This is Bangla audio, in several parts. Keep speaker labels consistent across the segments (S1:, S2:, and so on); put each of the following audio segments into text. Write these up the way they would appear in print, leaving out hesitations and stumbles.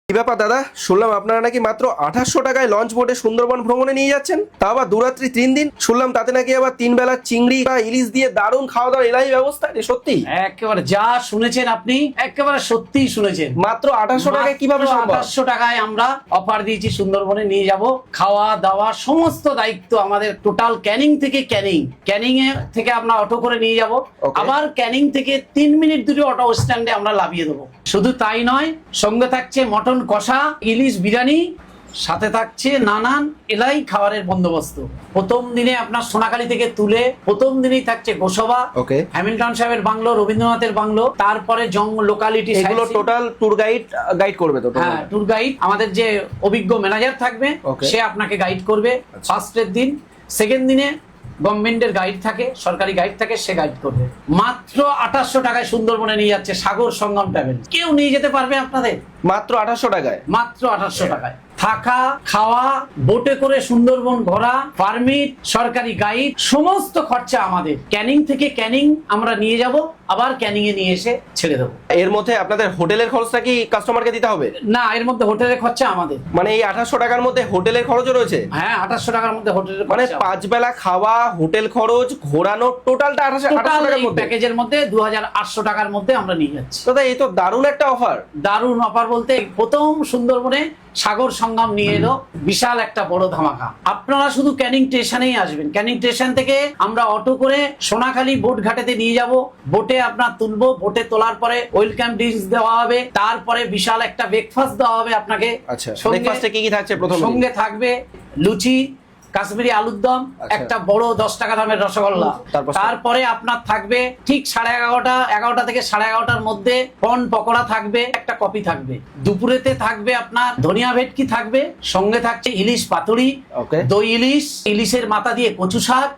S1: কি ব্যাপার দাদা, শুনলাম আপনারা নাকি মাত্র 2800 টাকায় লঞ্চ বোটে সুন্দরবন ভ্রমণে নিয়ে যাচ্ছেন, তা আবার দুরাত্রি 3 দিন। শুনলাম তাতে নাকি আবার 3 বেলা চিংড়ি বা ইলিশ দিয়ে দারুণ খাওয়া দাওয়ার এলাহি ব্যবস্থা। সত্যি?
S2: একেবারে যা শুনেছেন আপনি একেবারে সত্যিই শুনেছেন।
S1: মাত্র 2800 টাকায় কিভাবে সম্ভব?
S2: 2800 টাকায় আমরা অফার দিয়েছি, সুন্দরবনে নিয়ে যাব, খাওয়া দাওয়া সমস্ত দায়িত্ব আমাদের। টোটাল ক্যানিং থেকে ক্যানিং এ থেকে আমরা অটো করে নিয়ে যাব, আবার ক্যানিং থেকে 3 মিনিট দূরে অটো স্ট্যান্ডে আমরা লাভিয়ে দেবো। শুধু তাই নয়, সঙ্গে থাকছে মটন কষা, ইলিশ বিরিয়ানি, সাথে থাকছে নানান এলাই খাবারের বন্দোবস্ত। প্রথম দিনে আপনার সোনাখালী থেকে তুলে প্রথম দিনেই থাকছে গোসবা, হ্যামিল্টন সাহেবের বাংলো, রবীন্দ্রনাথের বাংলো, তারপরে লোকালিটি,
S1: এগুলো টোটাল ট্যুর গাইড করবে তো?
S2: হ্যাঁ, ট্যুর গাইড আমাদের যে অভিজ্ঞ ম্যানেজার থাকবে সে আপনাকে গাইড করবে ফার্স্টের দিন। সেকেন্ড দিনে গভর্নমেন্টের গাইড থাকে, সরকারি গাইড থাকে, সে গাইড করবে। মাত্র 2800 টাকায় সুন্দরবনে নিয়ে যাচ্ছে সাগর সঙ্গম ট্রাভেল। কেউ নিয়ে যেতে পারবে আপনাদের
S1: মাত্র 2800 টাকায়?
S2: মাত্র 2800 টাকায় থাকা, খাওয়া, বোটে করে সুন্দরবন ঘোরা, পারমিট, সরকারি গাইড, সমস্ত খরচা আমাদের। ক্যানিং থেকে ক্যানিং আমরা নিয়ে যাব, আবার ক্যানিং এ নিয়ে এসে ছেড়ে দেবো।
S1: এর মধ্যে আপনাদের হোটেলের খরচটা কি কাস্টমারকে দিতে হবে?
S2: না, এর মধ্যে হোটেলের খরচা আমাদের।
S1: মানে এই 2800 টাকার মধ্যে হোটেলের খরচও রয়েছে?
S2: হ্যাঁ, 2800 টাকার মধ্যে হোটেলের,
S1: মানে 5 বেলা খাওয়া, হোটেল খরচ, ঘোরানো, টোটালটা 2800 টাকার মধ্যে,
S2: প্যাকেজের মধ্যে 2800 টাকার মধ্যে আমরা নিয়ে যাচ্ছি।
S1: দাদা এই তো দারুণ একটা অফার।
S2: দারুণ অফার বলতে প্রথম সুন্দরবনে সাগর সঙ্গম নিয়ে এলো, বিশাল একটা বড় ধামাকা। আপনারা শুধু ক্যানিং স্টেশনেই আসবেন, ক্যানিং স্টেশন থেকে আমরা অটো করে সোনাখালী বোট ঘাটেতে নিয়ে যাব, বোটে আপনার তুলবো, বোটে তোলার পরে ওয়েলকাম ড্রিঙ্কস দেওয়া হবে, তারপরে বিশাল একটা ব্রেকফাস্ট দেওয়া হবে আপনাকে।
S1: আচ্ছা, ব্রেকফাস্টে কি কি থাকছে? প্রথমে
S2: সঙ্গে থাকবে লুচি, কাশ্মীরি আলুর দম, একটা বড় 10 টাকা দামের রসগোল্লা। তারপরে আপনার থাকবে ঠিক 11:30 থেকে 11:30টার মধ্যে পন পকোড়া থাকবে, একটা কফি থাকবে। দুপুরেতে থাকবে আপনার ধনিয়া ভেটকি থাকবে, সঙ্গে থাকছে ইলিশ পাতুরি, দই ইলিশ, ইলিশের মাথা দিয়ে কচু শাক,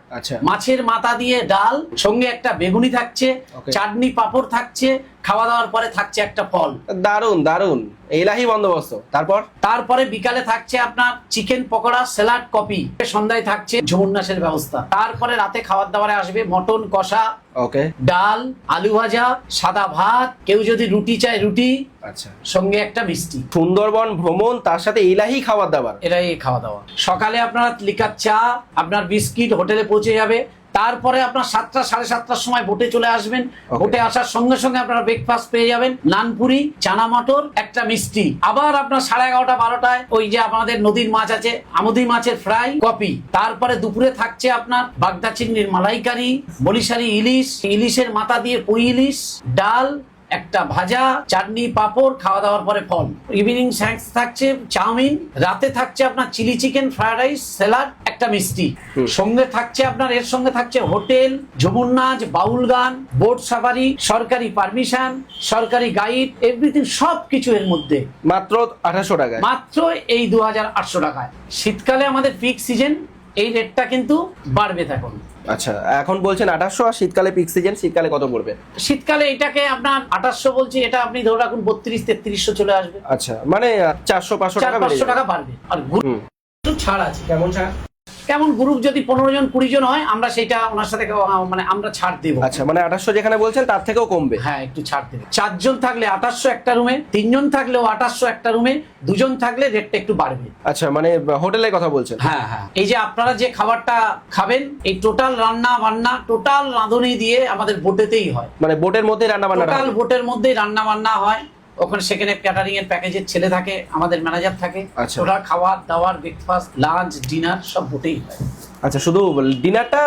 S2: মাছের মাথা দিয়ে ডাল, সঙ্গে একটা বেগুনি থাকছে, চাটনি পাঁপড় থাকছে, খাওয়া দাওয়ার পরে থাকছে একটা ফল।
S1: দারুন দারুন এলাহি বন্দোবস্ত।
S2: তারপরে বিকালে থাকছে আপনার চিকেন পকোড়া, স্যালাড, কফি। সন্ধ্যায় থাকছে ঝুমুন্নাসের ব্যবস্থা। তারপরে রাতে খাবার দাবারে আসবে মটন কষা, ডাল, আলু ভাজা, সাদা ভাত, কেউ যদি রুটি চায় রুটি, সঙ্গে একটা মিষ্টি।
S1: সুন্দরবন ভ্রমণ তার সাথে এলাহি খাবার দাবার,
S2: এরাই খাওয়া দাওয়া। সকালে আপনার লিকার চা, আপনার বিস্কিট হোটেলে পৌঁছে যাবে। তারপরে আপনার 7টা 7:30টার সময় বোটে চলে আসবেন। বোটে আসার সঙ্গে সঙ্গে আপনারা ব্রেকফাস্ট পেয়ে যাবেন, নানপুরি, চানা মটর, একটা মিষ্টি। আবার আপনার 11:30 12টায় ওই যে আমাদের নদীর মাছ আছে, আমুদি মাছের ফ্রাই, কফি। তারপরে দুপুরে থাকছে আপনার বাগদা চিংড়ির মালাইকারি, বলিশারি ইলিশ, ইলিশের মাথা দিয়ে পুঁই ইলিশ, ডাল, একটা ভাজা, চাটনি পাঁপড়, খাওয়া দাওয়ার পরে ফল। ইভিনিং স্ন্যাক্স থাকছে চাউমিন। রাতে থাকছে আপনার chilli chicken, fried rice, salad, একটা মিষ্টি। সঙ্গে থাকছে আপনার এর সঙ্গে থাকছে হোটেল, ঝুমুর নাচ, বাউল গান, বোট সাফারি, সরকারি পারমিশন, সরকারি গাইড, এভরিথিং সবকিছু এর মধ্যে।
S1: মাত্র 2800 টাকায়,
S2: মাত্র এই 2800 টাকায়। শীতকালে আমাদের পিক সিজন, এই রেটটা কিন্তু বাড়বে তখন।
S1: আচ্ছা, এখন বলছেন 2800, আর শীতকালে পিক সিজন, শীতকালে কত পড়বে?
S2: শীতকালে এটাকে আপনার 2800 বলছি, এটা আপনি ধরে রাখুন 3200-3300 চলে আসবে।
S1: আচ্ছা, মানে 400-500
S2: টাকা বাড়বে। আর ছাড় আছে।
S1: কেমন ছাড়?
S2: কেমন গ্রুপ যদি 15 জন 20 জন হয়, আমরা সেটা ওনার সাথে মানে আমরা ছাড় দেবো।
S1: আচ্ছা, মানে 2800 যেখানে বলছেন তার থেকেও কমবে?
S2: হ্যাঁ, একটু ছাড় দেবে। 4 জন থাকলে 2800 একটা রুমে, 3 জন থাকলেও 2800 একটা রুমে, 2 জন থাকলে রেটটা একটু বাড়বে।
S1: আচ্ছা, মানে হোটেলের কথা বলছেন?
S2: হ্যাঁ হ্যাঁ, এই যে আপনারা যে খাবারটা খাবেন, এই টোটাল রান্না বান্না, টোটাল রাঁধুনি দিয়ে আমাদের বোটেতেই হয়।
S1: মানে বোটের মধ্যে রান্না বান্না?
S2: টোটাল বোটের মধ্যেই রান্না বান্না হয়। ওখানে সেখানে ক্যাটারিং এর প্যাকেজের ছেলে থাকে, আমাদের ম্যানেজার থাকে। ওরা খাওয়া দাওয়ার, ব্রেকফাস্ট, লাঞ্চ, ডিনার সব বোটেই হয়।
S1: আচ্ছা, শুধু ডিনারটা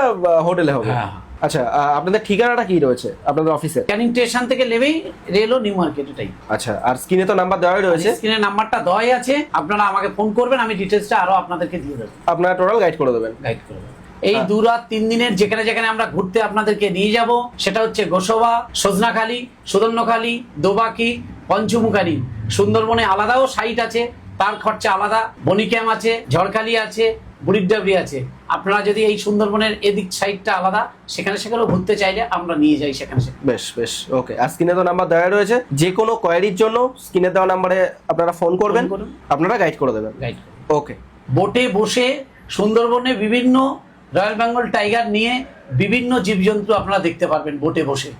S1: হোটেলে হবে?
S2: হ্যাঁ।
S1: আচ্ছা, আপনাদের ঠিকানাটা কি রয়েছে আপনাদের অফিসে?
S2: ক্যানিং স্টেশন থেকে নেবেই রেলো নিউ মার্কেট, এটাই।
S1: আচ্ছা, আর স্ক্রিনে তো নাম্বার দেওয়াই রয়েছে?
S2: স্ক্রিনে নাম্বারটা দেওয়াই আছে, আপনারা আমাকে ফোন করবেন, আমি ডিটেইলসটা আরো আপনাদেরকে দিয়ে দেব।
S1: আপনারা টোটাল গাইড করে দেবেন?
S2: গাইড করে দেবেন। এই 2 রাত 3 দিনের যেখানে যেখানে আমরা ঘুরতে আপনাদেরকে নিয়ে যাব, সেটা হচ্ছে গোসবা, সজনাখালী, সুদর্ণখালী, দোবাকি, পঞ্চমুখালী। সুন্দরবনে আলাদাও সাইট আছে, তার খরচা আলাদা। বনিক্যাম আছে, ঝড়খালি আছে, বুড়িরডাবরি আছে। আপনারা যদি এই সুন্দরবনের এদিক সাইডটা আলাদা, সেখানেও ঘুরতে চাইলে আমরা নিয়ে যাই সেখানে।
S1: বেশ বেশ, ওকে। আর স্ক্রিনে তো নাম্বার দেওয়া রয়েছে, যে কোনো কোয়ারির জন্য স্ক্রিনে দেওয়া নাম্বারে আপনারা ফোন করবেন, আপনারা গাইড করে দেবেন। ওকে।
S2: বোটে বসে সুন্দরবনে বিভিন্ন রয়্যাল বেঙ্গল টাইগার নিয়ে বিভিন্ন জীবজন্তু আপনারা দেখতে পারবেন বোটে বসে।